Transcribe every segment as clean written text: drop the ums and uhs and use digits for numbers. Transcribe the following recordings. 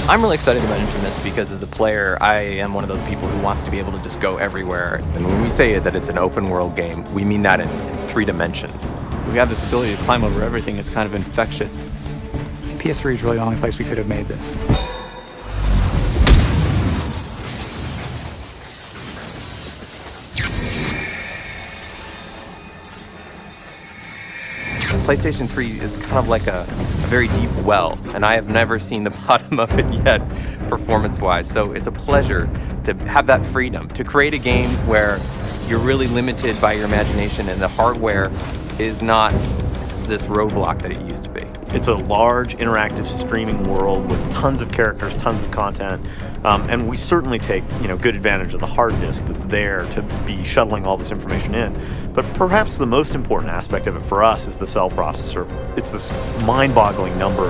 I'm really excited about inFamous because as a player, I am one of those people who wants to be able to just go everywhere. And when we say that it's an open world game, we mean that in 3 dimensions. We have this ability to climb over everything. It's kind of infectious. PS3 is really the only place we could have made this. PlayStation 3 is kind of like a very deep well, and I have never seen the bottom of it yet, performance-wise. So it's a pleasure to have that freedom, to create a game where you're really limited by your imagination and the hardware is not this roadblock that it used to be. It's a large interactive streaming world with tons of characters, tons of content, and we certainly take good advantage of the hard disk that's there to be shuttling all this information in. But perhaps the most important aspect of it for us is the cell processor. It's this mind-boggling number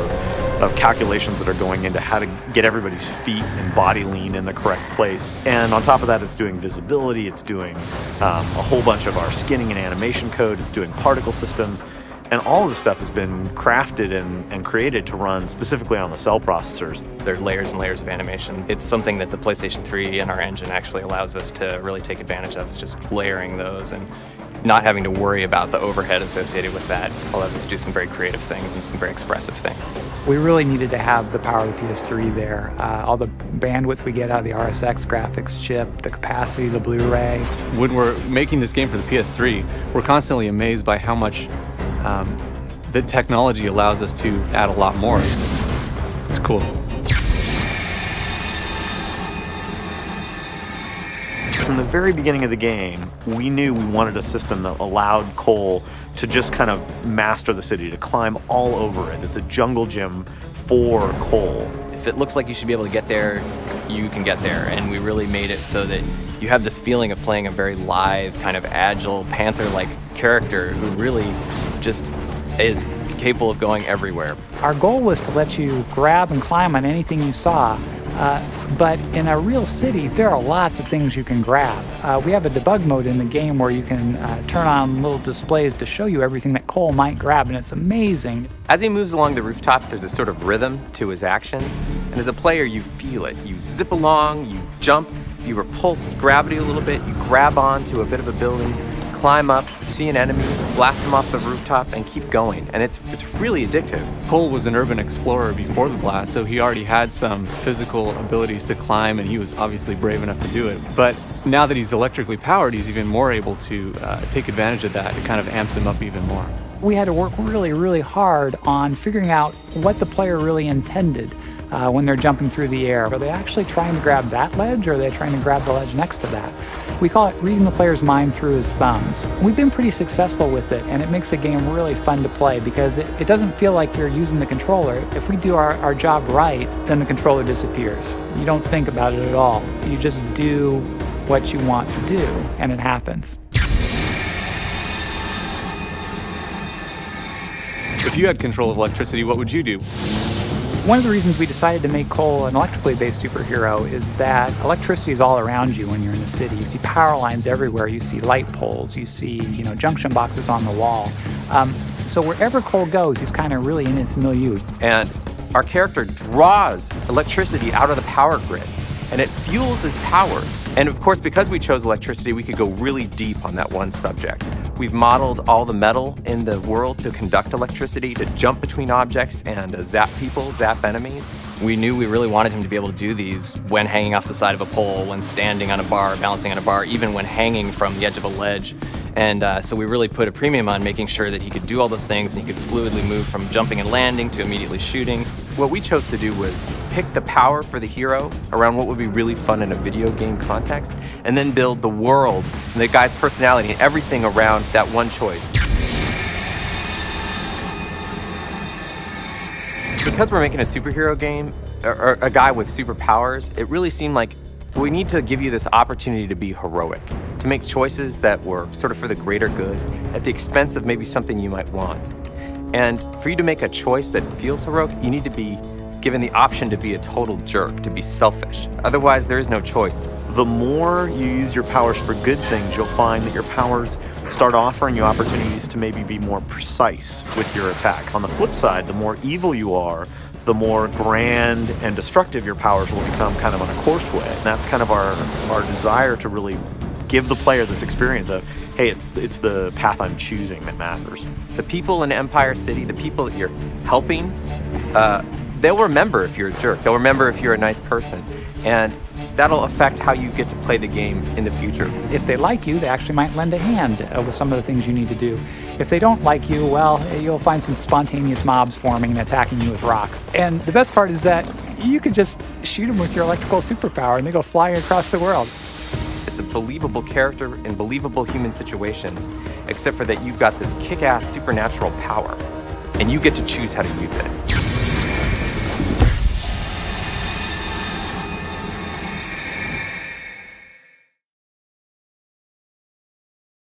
of calculations that are going into how to get everybody's feet and body lean in the correct place. And on top of that, it's doing visibility, it's doing a whole bunch of our skinning and animation code, it's doing particle systems. And all of this stuff has been crafted and created to run specifically on the cell processors. There are layers and layers of animations. It's something that the PlayStation 3 and our engine actually allows us to really take advantage of. It's just layering those and not having to worry about the overhead associated with that. Allows us to do some very creative things and some very expressive things. We really needed to have the power of the PS3 there. All the bandwidth we get out of the RSX graphics chip, the capacity of the Blu-ray. When we're making this game for the PS3, we're constantly amazed by how much the technology allows us to add a lot more. It's cool. From the very beginning of the game, we knew we wanted a system that allowed Cole to just kind of master the city, to climb all over it. It's a jungle gym for Cole. If it looks like you should be able to get there, you can get there. And we really made it so that you have this feeling of playing a very live, kind of agile, panther-like character who really just is capable of going everywhere. Our goal was to let you grab and climb on anything you saw, but in a real city, there are lots of things you can grab. We have a debug mode in the game where you can turn on little displays to show you everything that Cole might grab, and it's amazing. As he moves along the rooftops, there's a sort of rhythm to his actions, and as a player, you feel it. You zip along, you jump, you repulse gravity a little bit, you grab onto a bit of a building, climb up, see an enemy, blast them off the rooftop, and keep going. And it's really addictive. Cole was an urban explorer before the blast, so he already had some physical abilities to climb, and he was obviously brave enough to do it. But now that he's electrically powered, he's even more able to take advantage of that. It kind of amps him up even more. We had to work really, really hard on figuring out what the player really intended when they're jumping through the air. Are they actually trying to grab that ledge, or are they trying to grab the ledge next to that? We call it reading the player's mind through his thumbs. We've been pretty successful with it, and it makes the game really fun to play because it doesn't feel like you're using the controller. If we do our job right, then the controller disappears. You don't think about it at all. You just do what you want to do, and it happens. If you had control of electricity, what would you do? One of the reasons we decided to make Cole an electrically based superhero is that electricity is all around you when you're in the city. You see power lines everywhere. You see light poles. You see, junction boxes on the wall. So wherever Cole goes, he's kind of really in his milieu. And our character draws electricity out of the power grid, and it fuels his powers. And of course, because we chose electricity, we could go really deep on that one subject. We've modeled all the metal in the world to conduct electricity, to jump between objects and zap people, zap enemies. We knew we really wanted him to be able to do these when hanging off the side of a pole, when standing on a bar, balancing on a bar, even when hanging from the edge of a ledge. And so we really put a premium on making sure that he could do all those things and he could fluidly move from jumping and landing to immediately shooting. What we chose to do was pick the power for the hero around what would be really fun in a video game context, and then build the world and the guy's personality and everything around that one choice. Because we're making a superhero game, or a guy with superpowers, it really seemed like we need to give you this opportunity to be heroic, to make choices that were sort of for the greater good, at the expense of maybe something you might want. And for you to make a choice that feels heroic, you need to be given the option to be a total jerk, to be selfish. Otherwise, there is no choice. The more you use your powers for good things, you'll find that your powers start offering you opportunities to maybe be more precise with your attacks. On the flip side, the more evil you are, the more grand and destructive your powers will become kind of on a course way. And that's kind of our desire to really give the player this experience of, hey, it's the path I'm choosing that matters. The people in Empire City, the people that you're helping, they'll remember if you're a jerk. They'll remember if you're a nice person. And that'll affect how you get to play the game in the future. If they like you, they actually might lend a hand with some of the things you need to do. If they don't like you, well, you'll find some spontaneous mobs forming and attacking you with rocks. And the best part is that you could just shoot them with your electrical superpower and they go flying across the world. It's a believable character in believable human situations, except for that you've got this kick-ass supernatural power, and you get to choose how to use it.